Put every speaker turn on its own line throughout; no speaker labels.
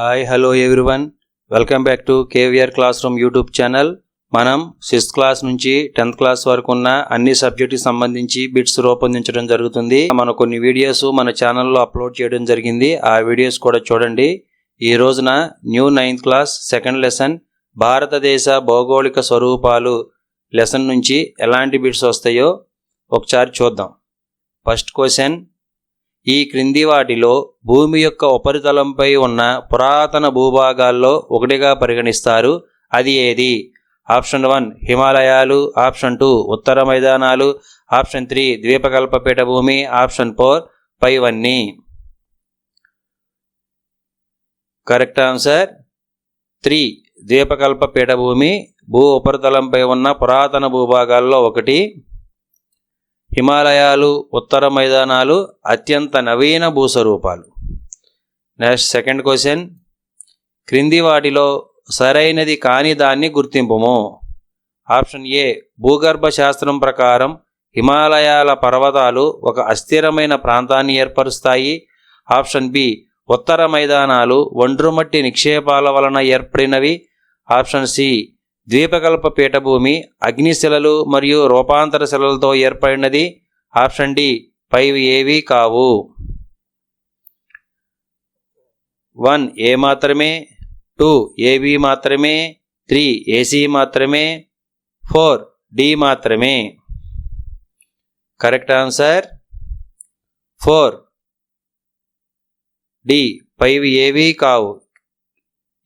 Hi hello everyone, welcome back to KVR class room YouTube channel. మనం 6th class నుంచి 10th class వరకు ఉన్న అన్ని సబ్జెక్టుకి సంబంధించి బిట్స్ రూపొందించడం జరుగుతుంది. మన కొన్ని వీడియోస్ మన ఛానల్లో అప్లోడ్ చేయడం జరిగింది. ఆ వీడియోస్ కూడా చూడండి. ఈ రోజున new 9th class second lesson భారతదేశ భౌగోళిక స్వరూపాలు లెసన్ నుంచి ఎలాంటి బిట్స్ వస్తాయో ఒకసారి చూద్దాం. ఫస్ట్ క్వశ్చన్, ఈ క్రింది వాటిలో భూమి యొక్క ఉపరితలంపై ఉన్న పురాతన భూభాగాల్లో ఒకటిగా పరిగణిస్తారు, అది ఏది? ఆప్షన్ 1 హిమాలయాలు, ఆప్షన్ 2 ఉత్తర మైదానాలు, ఆప్షన్ 3 ద్వీపకల్ప పీఠభూమి, ఆప్షన్ 4 పైవన్నీ. కరెక్ట్ ఆన్సర్ 3 ద్వీపకల్ప పీఠభూమి భూ ఉపరితలంపై ఉన్న పురాతన భూభాగాల్లో ఒకటి. హిమాలయాలు, ఉత్తర మైదానాలు అత్యంత నవీన భూస్వరూపాలు. నెక్స్ట్ సెకండ్ క్వశ్చన్, క్రింది వాటిలో సరైనది కాని దాన్ని గుర్తింపుము. ఆప్షన్ ఏ భూగర్భ శాస్త్రం ప్రకారం హిమాలయాల పర్వతాలు ఒక అస్థిరమైన ప్రాంతాన్ని ఏర్పరుస్తాయి. ఆప్షన్ బి ఉత్తర మైదానాలు ఒండ్రుమట్టి నిక్షేపాల వలన ఏర్పడినవి. ఆప్షన్ సి ద్వీపకల్ప పీఠభూమి అగ్నిశిలలు మరియు రూపాంతర శిలలతో ఏర్పడినది. ఆప్షన్ డి పైవి ఏవి కావు. 1 ఏ మాత్రమే, 2 ఏబి మాత్రమే, 3 ఏసీ మాత్రమే, 4 డి మాత్రమే. కరెక్ట్ ఆన్సర్ 4 డి పైవి ఏవి కావు.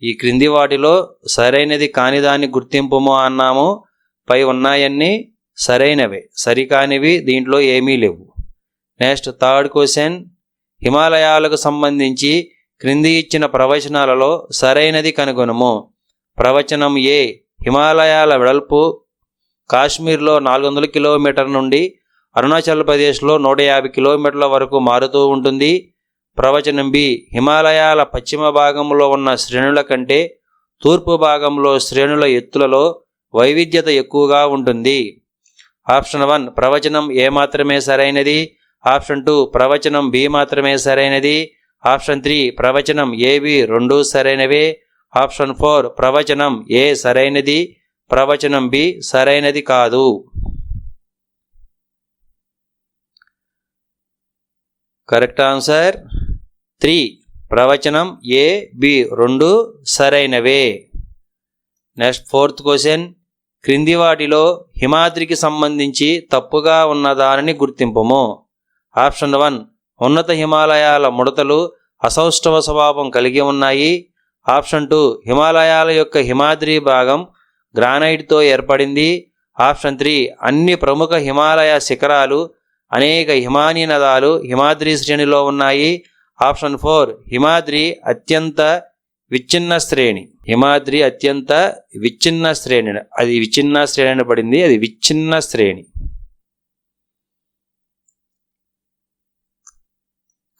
ఈ క్రింది వాటిలో సరైనది కానిదాన్ని గుర్తింపుము అన్నాము. పై ఉన్నాయన్నీ సరైనవే, సరికానివి దీంట్లో ఏమీ లేవు. నెక్స్ట్ థర్డ్ క్వశ్చన్, హిమాలయాలకు సంబంధించి క్రింది ఇచ్చిన ప్రవచనాలలో సరైనది కనుగొనుము. ప్రవచనం ఏ హిమాలయాల వెడల్పు కాశ్మీర్లో 400 కిలోమీటర్ల నుండి అరుణాచల్ ప్రదేశ్లో 150 కిలోమీటర్ల వరకు మారుతూ ఉంటుంది. ప్రవచనం బి హిమాలయాల పశ్చిమ భాగంలో ఉన్న శ్రేణుల కంటే తూర్పు భాగంలో శ్రేణుల ఎత్తులలో వైవిధ్యత ఎక్కువగా ఉంటుంది. ఆప్షన్ 1 ప్రవచనం ఏ మాత్రమే సరైనది. ఆప్షన్ 2 ప్రవచనం బి మాత్రమే సరైనది. ఆప్షన్ 3 ప్రవచనం ఏబి రెండూ సరైనవే. ఆప్షన్ 4 ప్రవచనం ఏ సరైనది, ప్రవచనం బి సరైనది కాదు. కరెక్ట్ ఆన్సర్ 3 ప్రవచనం ఏ బి రెండు సరైనవే. నెక్స్ట్ ఫోర్త్ క్వశ్చన్, క్రింది వాటిలో హిమాద్రికి సంబంధించి తప్పుగా ఉన్న దానిని గుర్తింపము. ఆప్షన్ 1 ఉన్నత హిమాలయాల ముడతలు అసౌష్ఠవ స్వభావం కలిగి ఉన్నాయి. ఆప్షన్ 2 హిమాలయాల యొక్క హిమాద్రి భాగం గ్రానైట్తో ఏర్పడింది. ఆప్షన్ 3 అన్ని ప్రముఖ హిమాలయ శిఖరాలు అనేక హిమానీ నదాలు హిమాద్రి శ్రేణిలో ఉన్నాయి. ఆప్షన్ 4 హిమాద్రి అత్యంత విచ్ఛిన్న శ్రేణి. హిమాద్రి అత్యంత విచ్ఛిన్న శ్రేణి, అది విచ్ఛిన్న శ్రేణి పడింది, అది విచ్ఛిన్న శ్రేణి.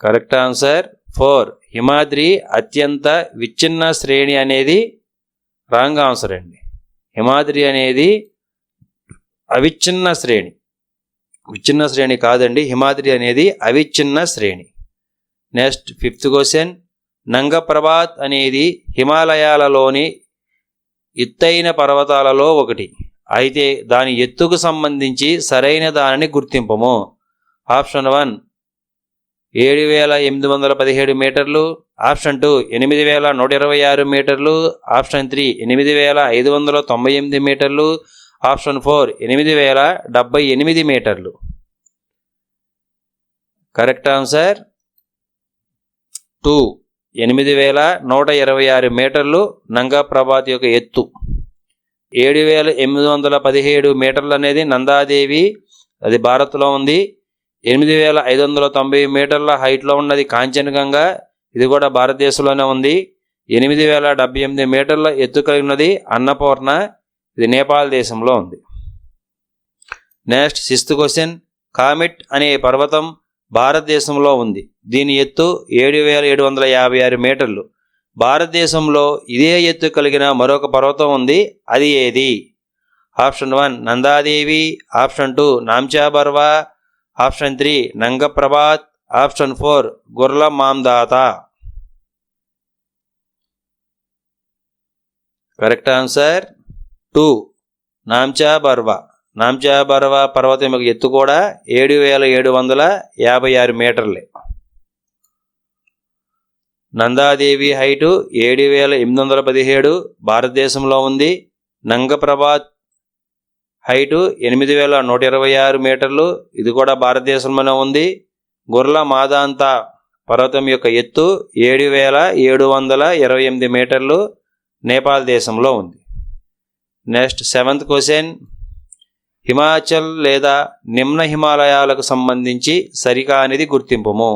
కరెక్ట్ ఆన్సర్ 4 హిమాద్రి అత్యంత విచ్ఛిన్న శ్రేణి అనేది రాంగ్ ఆన్సర్ అండి. హిమాద్రి అనేది అవిచ్ఛిన్న శ్రేణి, విచ్ఛిన్న శ్రేణి కాదండి. హిమాద్రి అనేది అవిచ్ఛిన్న శ్రేణి. నెక్స్ట్ ఫిఫ్త్ క్వశ్చన్, నంగ పర్వత్ అనేది హిమాలయాలలోని ఎత్తైన పర్వతాలలో ఒకటి. అయితే దాని ఎత్తుకు సంబంధించి సరైన దానిని గుర్తింపము. ఆప్షన్ 1 7,817 మీటర్లు. ఆప్షన్ 2 8,126 మీటర్లు. ఆప్షన్ 3 8,598 మీటర్లు. ఆప్షన్ 4 8,078 మీటర్లు. కరెక్ట్ ఆన్సర్ 2 8,126 మీటర్లు నంగా పర్వత్ యొక్క ఎత్తు. 7,817 మీటర్లు అనేది నందాదేవి, అది భారత్లో ఉంది. 8,590 మీటర్ల హైట్లో ఉన్నది కాంచనగంగా, ఇది కూడా భారతదేశంలోనే ఉంది. 8,078 మీటర్ల ఎత్తు కలిగినది అన్నపూర్ణ, ఇది నేపాల్ దేశంలో ఉంది. నెక్స్ట్ సిక్స్త్ క్వశ్చన్, కామెట్ అనే పర్వతం భారతదేశంలో ఉంది. దీని ఎత్తు 7,756 మీటర్లు. భారతదేశంలో ఇదే ఎత్తు కలిగిన మరొక పర్వతం ఉంది, అది ఏది? Option 1 Nandadevi. Option 2 Namcha Barwa. Option 3 Nanga Parvat. Option 4 Gurla Mandhata. Correct answer 1 Nandadevi. Option 2 Namcha Barwa. Option 3 Nanga Parvat. Option 4 Gurla Mandhata. Correct answer 1 Nandadevi. Option 2 Namcha Barwa. Option 4 Gurla Mandhata. Correct answer 2 Namcha Barwa. Namcha Barwa పర్వతం యొక్క ఎత్తు కూడా 7,756 మీటర్లే. నందాదేవి హైటు 7,817 భారతదేశంలో ఉంది. నంగప్రభాత్ హైటు 8,126 మీటర్లు, ఇది కూడా భారతదేశంలోనే ఉంది. గుర్ల మాదాంతా పర్వతం యొక్క ఎత్తు 7,728 మీటర్లు, నేపాల్ దేశంలో ఉంది. నెక్స్ట్ 7th క్వశ్చన్, హిమాచల్ లేదా నిమ్న హిమాలయాలకు సంబంధించి సరికానిది గుర్తింపుము.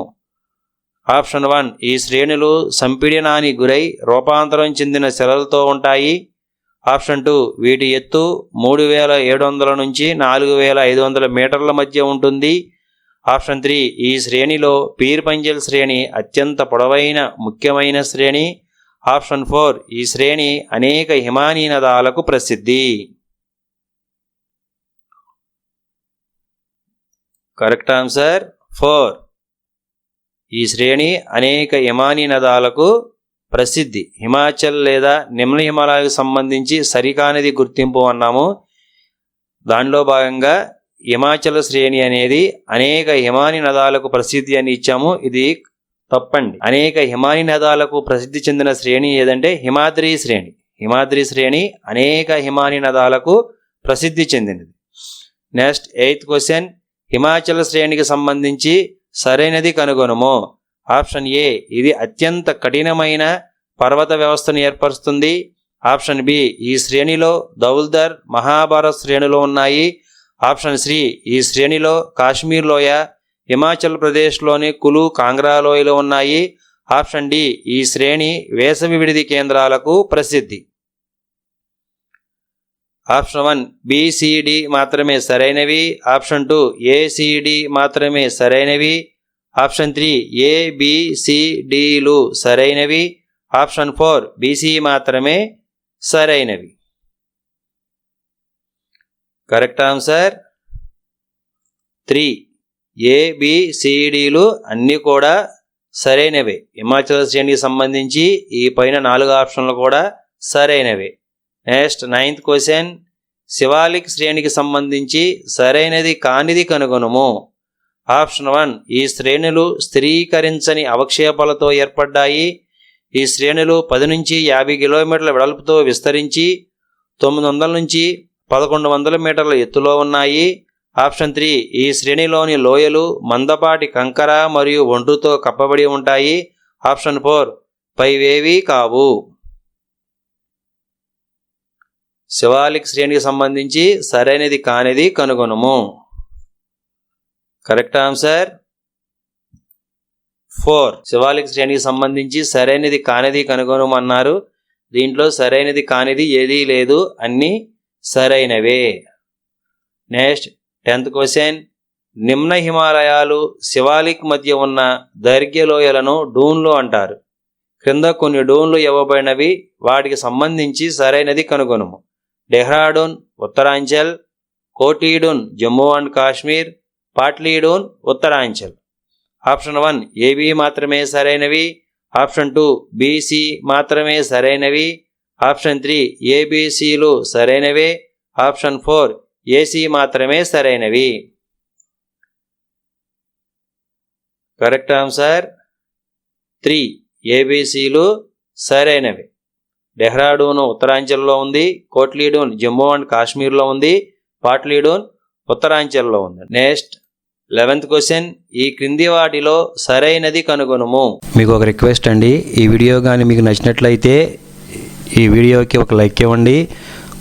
ఆప్షన్ 1, ఈ శ్రేణులు సంపీడనానికి గురై రూపాంతరం చెందిన శిలలతో ఉంటాయి. ఆప్షన్ 2, వీటి ఎత్తు 3,700 నుంచి 4,500 మీటర్ల మధ్య ఉంటుంది. ఆప్షన్ 3, ఈ శ్రేణిలో పీర్ పంజల్ శ్రేణి అత్యంత పొడవైన ముఖ్యమైన శ్రేణి. ఆప్షన్ 4, ఈ శ్రేణి అనేక హిమానీ నదాలకు ప్రసిద్ధి. కరెక్ట్ ఆన్సర్ 4, ఈ శ్రేణి అనేక హిమానీ నదాలకు ప్రసిద్ధి. హిమాచల్ లేదా నిమ్న హిమాలయాలకు సంబంధించి సరికానిది గుర్తింపు అన్నాము. దానిలో భాగంగా హిమాచల్ శ్రేణి అనేది అనేక హిమానీ నదాలకు ప్రసిద్ధి అని ఇచ్చాము. ఇది తప్పండి. అనేక హిమానీ నదాలకు ప్రసిద్ధి చెందిన శ్రేణి ఏదంటే హిమాద్రి శ్రేణి. హిమాద్రి శ్రేణి అనేక హిమానీ నదాలకు ప్రసిద్ధి చెందినది. నెక్స్ట్ 8th క్వశ్చన్, హిమాచల్ శ్రేణికి సంబంధించి సరైనది కనుగొనుము. ఆప్షన్ ఏ, ఇది అత్యంత కఠినమైన పర్వత వ్యవస్థను ఏర్పరుస్తుంది. ఆప్షన్ బి, ఈ శ్రేణిలో ధౌల్ధర్, మహాభారత్ శ్రేణులు ఉన్నాయి. ఆప్షన్ సి, ఈ శ్రేణిలో కాశ్మీర్ లోయ, హిమాచల్ ప్రదేశ్లోని కులు, కాంగ్రా లోయలు ఉన్నాయి. ఆప్షన్ డి, ఈ శ్రేణి వేసవి విడిది కేంద్రాలకు ప్రసిద్ధి. ఆప్షన్ 1 BCD మాత్రమే సరైనవి. ఆప్షన్ 2 ACD మాత్రమే సరైనవి. ఆప్షన్ 3 ABCDలు సరైనవి. ఆప్షన్ 4 BC మాత్రమే సరైనవి. కరెక్ట్ ఆన్సర్ 3, ABCDలు అన్నీ కూడా సరైనవే. హిమాచల్ శ్రేణికి సంబంధించి ఈ పైన 4 ఆప్షన్లు కూడా సరైనవే. నెక్స్ట్ 9th క్వశ్చన్, శివాలిక్ శ్రేణికి సంబంధించి సరైనది కానిది కనుగొనుము. ఆప్షన్ 1, ఈ శ్రేణులు స్థిరీకరించని అవక్షేపాలతో ఏర్పడ్డాయి. ఈ శ్రేణులు 10 నుంచి 50 కిలోమీటర్ల వెడల్పుతో విస్తరించి 900 నుంచి 1100 మీటర్ల ఎత్తులో ఉన్నాయి. ఆప్షన్ 3, ఈ శ్రేణిలోని లోయలు మందపాటి కంకర మరియు ఒండ్రుతో కప్పబడి ఉంటాయి. ఆప్షన్ 4, పైవేవీ కావు. శివాలిక్ శ్రేణికి సంబంధించి సరైనది కానిది కనుగొనుము. కరెక్ట్ ఆన్సర్ 4, శివాలిక్ శ్రేణికి సంబంధించి సరైనది కానిది కనుగొనమన్నారు. దీంట్లో సరైనది కానిది ఏదీ లేదు, అన్నీ సరైనవే. నెక్స్ట్ 10th క్వశ్చన్, నిమ్న హిమాలయాలు శివాలిక్ మధ్య ఉన్న దైర్ఘ్యలోయలను డూన్లు అంటారు. క్రింద కొన్ని డూన్లు ఇవ్వబడినవి, వాటికి సంబంధించి సరైనది కనుగొనుము. Dehradun Uttaranchal, Kotidun Jammu and Kashmir, Patlidun Uttaranchal. Option 1 AB మాత్రమే సరైనవి. ఆప్షన్ 2 BC మాత్రమే సరైనవి. ఆప్షన్ 3 ABCలు సరైనవే. ఆప్షన్ 4 AC మాత్రమే సరైనవి. కరెక్ట్ ఆన్సర్ 3, ABCలు సరైనవి. డెహ్రాడూన్ ఉత్తరాంచల్లో ఉంది, కోట్లీడూన్ జమ్మూ అండ్ కాశ్మీర్లో ఉంది, పాట్లీడూన్ ఉత్తరాంచల్లో ఉంది. నెక్స్ట్ 11th క్వశ్చన్, ఈ క్రింది వాటిలో సరైనది కనుగొనుము. మీకు ఒక రిక్వెస్ట్ అండి, ఈ వీడియో కానీ మీకు నచ్చినట్లయితే ఈ వీడియోకి ఒక లైక్ ఇవ్వండి.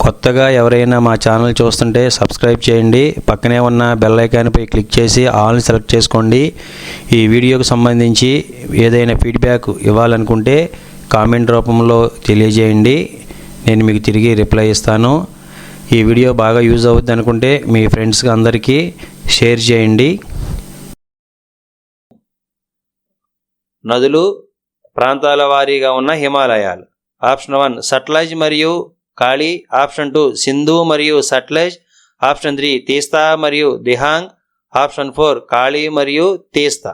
కొత్తగా ఎవరైనా మా ఛానల్ చూస్తుంటే సబ్స్క్రైబ్ చేయండి. పక్కనే ఉన్న బెల్ ఐకాన్పై క్లిక్ చేసి ఆల్ని సెలెక్ట్ చేసుకోండి. ఈ వీడియోకి సంబంధించి ఏదైనా ఫీడ్బ్యాక్ ఇవ్వాలనుకుంటే కామెంట్ రూపంలో తెలియజేయండి, నేను మీకు తిరిగి రిప్లై ఇస్తాను. ఈ వీడియో బాగా యూజ్ అవుద్ది అనుకుంటే మీ ఫ్రెండ్స్కి అందరికీ షేర్ చేయండి. నదులు ప్రాంతాల వారీగా ఉన్న హిమాలయాలు. ఆప్షన్ 1 సట్లెజ్ మరియు కాళీ. ఆప్షన్ 2 సింధు మరియు సట్లెజ్. ఆప్షన్ 3 తీస్తా మరియు దిహాంగ్. ఆప్షన్ 4 కాళీ మరియు తీస్తా.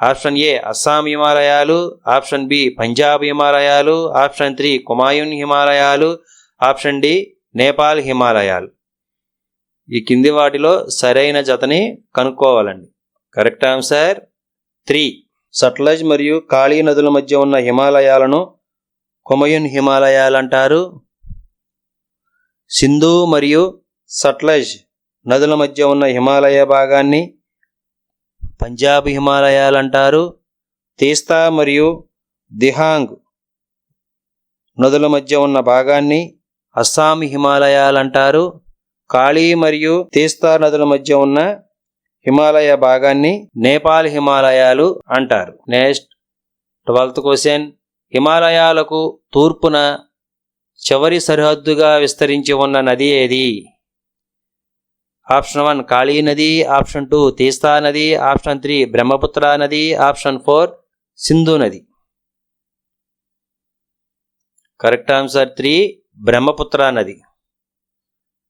ఆప్షన్ ఏ అస్సాం హిమాలయాలు, ఆప్షన్ బి పంజాబ్ హిమాలయాలు, ఆప్షన్ 3 కుమాయున్ హిమాలయాలు, ఆప్షన్ డి నేపాల్ హిమాలయాలు. ఈ కింది వాటిలో సరైన జతని కనుక్కోవాలండి. Correct answer 3. సట్లెజ్ మరియు కాళీ నదుల మధ్య ఉన్న హిమాలయాలను కుమాయున్ హిమాలయాలు అంటారు. సింధు మరియు సట్లెజ్ నదుల మధ్య ఉన్న హిమాలయ భాగాన్ని పంజాబ్ హిమాలయాలు అంటారు. తీస్తా మరియు దిహాంగ్ నదుల మధ్య ఉన్న భాగాన్ని అస్సాం హిమాలయాలు అంటారు. కాళీ మరియు తీస్తా నదుల మధ్య ఉన్న హిమాలయ భాగాన్ని నేపాల్ హిమాలయాలు అంటారు. Next 12th question. హిమాలయాలకు తూర్పున చివరి సరిహద్దుగా విస్తరించి ఉన్న నది ఏది? ఆప్షన్ 1 కాళీ నది, ఆప్షన్ 2 తీస్తా నది, ఆప్షన్ 3 బ్రహ్మపుత్ర నది, ఆప్షన్ 4 సింధు నది. కరెక్ట్ ఆన్సర్ 3 బ్రహ్మపుత్ర నది.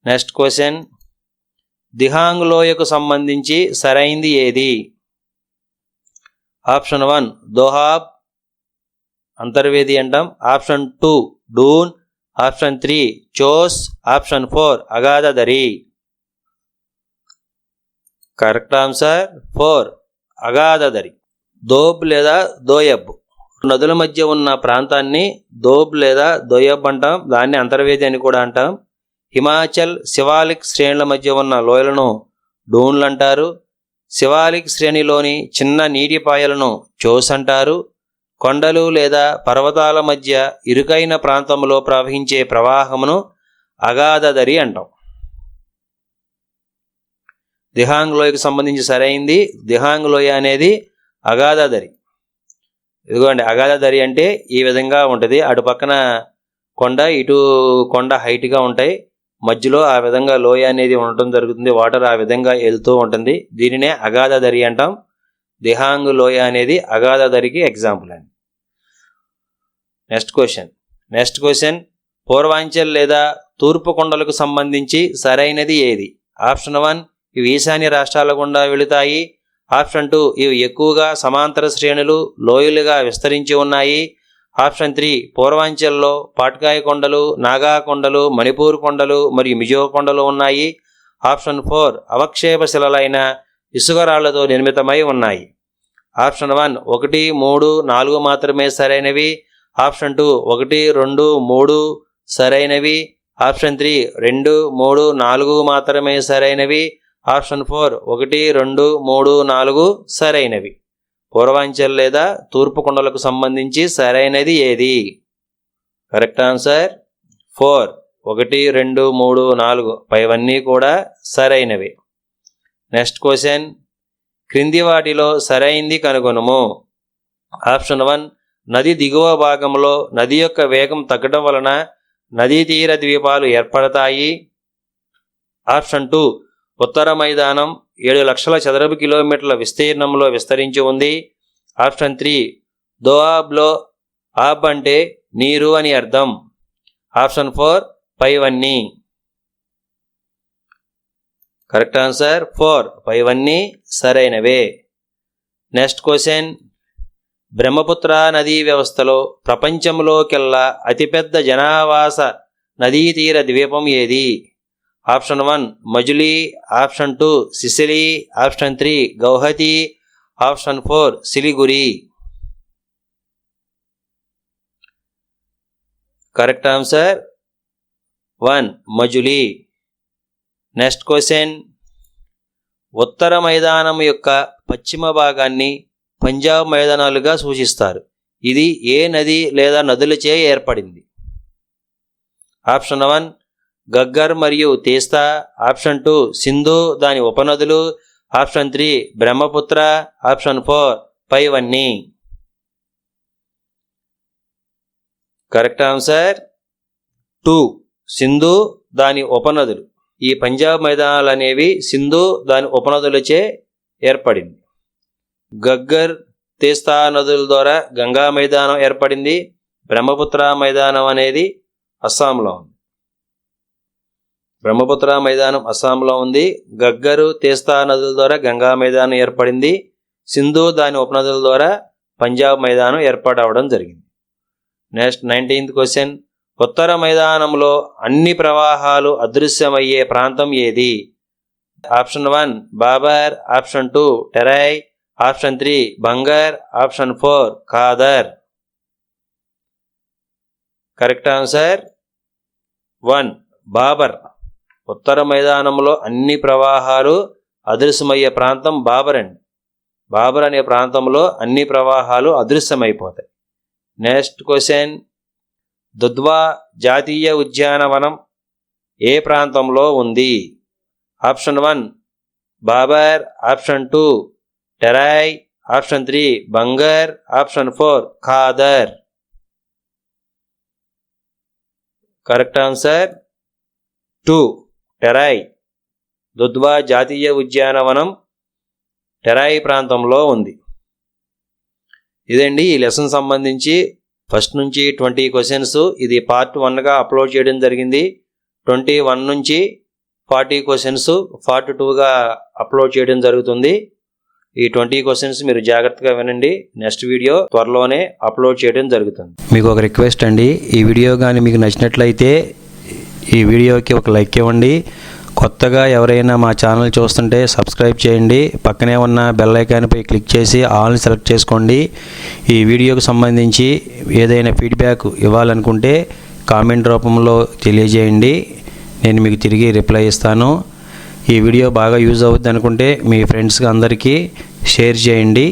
Next question. దిహాంగ్ లోయకు సంబంధించి సరైంది ఏది? ఆప్షన్ 1 దోహాబ్ అంతర్వేది అంటాం, option 2 Dun, option 3 Chos, option 4 అగాధదరి. కరెక్ట్ ఆన్సర్ 4 అగాధదరి. దోబ్ లేదా దోయబ్ నదుల మధ్య ఉన్న ప్రాంతాన్ని దోబ్ లేదా దోయబ్ అంటాం, దాన్ని అంతర్వేది అని కూడా అంటాం. హిమాచల్ శివాలిక్ శ్రేణుల మధ్య ఉన్న లోయలను డూన్లు అంటారు. శివాలిక్ శ్రేణిలోని చిన్న నీటిపాయలను చోస్ అంటారు. కొండలు లేదా పర్వతాల మధ్య ఇరుకైన ప్రాంతంలో ప్రవహించే ప్రవాహమును అగాధదరి అంటాం. దిహాంగ్ లోయకు సంబంధించి సరైంది దిహాంగ్ లోయ అనేది అగాధదరి. ఇదిగోండి అగాధదరి అంటే ఈ విధంగా ఉంటుంది. అటు పక్కన కొండ, ఇటు కొండ హైట్గా ఉంటాయి. మధ్యలో ఆ విధంగా లోయ అనేది ఉండటం జరుగుతుంది. వాటర్ ఆ విధంగా వెళ్తూ ఉంటుంది. దీనినే అగాధదరి అంటాం. దిహాంగ్ లోయ అనేది అగాధదరికి ఎగ్జాంపుల్ అండి. Next question. పూర్వాంచల్ లేదా తూర్పు కొండలకు సంబంధించి సరైనది ఏది? ఆప్షన్ 1 ఇవి ఈశాన్య రాష్ట్రాల గుండా వెళుతాయి. ఆప్షన్ 2 ఇవి ఎక్కువగా సమాంతర శ్రేణులు లోయలుగా విస్తరించి ఉన్నాయి. ఆప్షన్ 3 పూర్వాంచల్లో పాట్కాయ కొండలు, నాగా కొండలు, మణిపూర్ కొండలు మరియు మిజో కొండలు ఉన్నాయి. ఆప్షన్ 4 అవక్షేప శిలలైన ఇసుకరాళ్లతో నిర్మితమై ఉన్నాయి. ఆప్షన్ 1 1, 3, 4 మాత్రమే సరైనవి. ఆప్షన్ 2 1, 2, 3 సరైనవి. ఆప్షన్ 3 2, 3, 4 మాత్రమే సరైనవి. ఆప్షన్ 4 1, 2, 3, 4 సరైనవి. పూర్వాంచల్ లేదా తూర్పు కొండలకు సంబంధించి సరైనది ఏది? కరెక్ట్ ఆన్సర్ 4 1, 2, 3, 4 పైవన్నీ కూడా సరైనవి. Next question. క్రింది వాటిలో సరైంది కనుగొనుము. ఆప్షన్ 1 నది దిగువ భాగంలో నది యొక్క వేగం తగ్గడం వలన నదీ తీర ద్వీపాలు ఏర్పడతాయి. ఆప్షన్ 2 ఉత్తర మైదానం 7 లక్షల చదరపు కిలోమీటర్ల విస్తీర్ణంలో విస్తరించి ఉంది. ఆప్షన్ 3 దోఆబ్లో ఆబ్ అంటే నీరు అని అర్థం. ఆప్షన్ 4 పైవన్నీ. కరెక్ట్ ఆన్సర్ 4 పైవన్నీ సరైనవే. Next question. బ్రహ్మపుత్ర నదీ వ్యవస్థలో ప్రపంచంలోకెల్లా అతిపెద్ద జనావాస నదీ తీర ద్వీపం ఏది? Option 1 Majuli, option 2 Sicily, option 3 Guwahati, option 4 Siliguri. Correct answer 1 Majuli. Next question. ఉత్తర మైదానం యొక్క పశ్చిమ భాగాన్ని పంజాబ్ మైదానాలుగా సూచిస్తారు. ఇది ఏ నది లేదా నదులచే ఏర్పడింది? ఆప్షన్ 1 గగ్గర్ మరియు తీస్తా, ఆప్షన్ 2 సింధు దాని ఉపనదులు, ఆప్షన్ 3 బ్రహ్మపుత్ర, ఆప్షన్ 4 పైవన్నీ. కరెక్ట్ ఆన్సర్ 2 సింధు దాని ఉపనదులు. ఈ పంజాబ్ మైదానాలు అనేవి సింధు దాని ఉపనదులచే ఏర్పడింది. గగ్గర్, తీస్తా నదుల ద్వారా గంగా మైదానం ఏర్పడింది. బ్రహ్మపుత్ర మైదానం అనేది అస్సాంలో ఉంది. బ్రహ్మపుత్ర మైదానం అస్సాంలో ఉంది. గగ్గరు, తీస్తా నదుల ద్వారా గంగా మైదానం ఏర్పడింది. సింధు దాని ఉపనదుల ద్వారా పంజాబ్ మైదానం ఏర్పాటవడం జరిగింది. Next 19th question. ఉత్తర మైదానంలో అన్ని ప్రవాహాలు అదృశ్యమయ్యే ప్రాంతం ఏది? Option 1 Bhabar, option 2 Terai, option 3 Bangar, option 4 Khadar. Correct answer 1 Bhabar. ఉత్తర మైదానంలో అన్ని ప్రవాహాలు అదృశ్యమయ్యే ప్రాంతం బాబర్ అండి. బాబర్ అనే ప్రాంతంలో అన్ని ప్రవాహాలు అదృశ్యమైపోతాయి. Next question. దుధ్వా జాతీయ ఉద్యానవనం ఏ ప్రాంతంలో ఉంది? Option 1 Bhabar, option 2 Terai, option 3 Bangar, option 4 Khadar. Correct answer 2 Terai. Dudhwa జాతీయ ఉద్యానవనం టెరై ప్రాంతంలో ఉంది. ఇదండి ఈ లెసన్ సంబంధించి ఫస్ట్ నుంచి 20 క్వశ్చన్స్. ఇది పార్ట్ 1గా అప్లోడ్ చేయడం జరిగింది. 21 నుంచి 40 క్వశ్చన్స్ పార్ట్ 2గా అప్లోడ్ చేయడం జరుగుతుంది. ఈ 20 క్వశ్చన్స్ మీరు జాగ్రత్తగా వినండి. నెక్స్ట్ వీడియో త్వరలోనే అప్లోడ్ చేయడం జరుగుతుంది. మీకు ఒక రిక్వెస్ట్ అండి, ఈ వీడియో కానీ మీకు నచ్చినట్లయితే ఈ వీడియోకి ఒక లైక్ ఇవ్వండి. కొత్తగా ఎవరైనా మా ఛానల్ చూస్తుంటే సబ్స్క్రైబ్ చేయండి. పక్కనే ఉన్న బెల్ ఐకాన్పై క్లిక్ చేసి ఆల్ని సెలెక్ట్ చేసుకోండి. ఈ వీడియోకి సంబంధించి ఏదైనా ఫీడ్బ్యాక్ ఇవ్వాలనుకుంటే కామెంట్ రూపంలో తెలియజేయండి. నేను మీకు తిరిగి రిప్లై ఇస్తాను. ఈ వీడియో బాగా యూజ్ అవుద్ది అనుకుంటే మీ ఫ్రెండ్స్కి అందరికీ షేర్ చేయండి.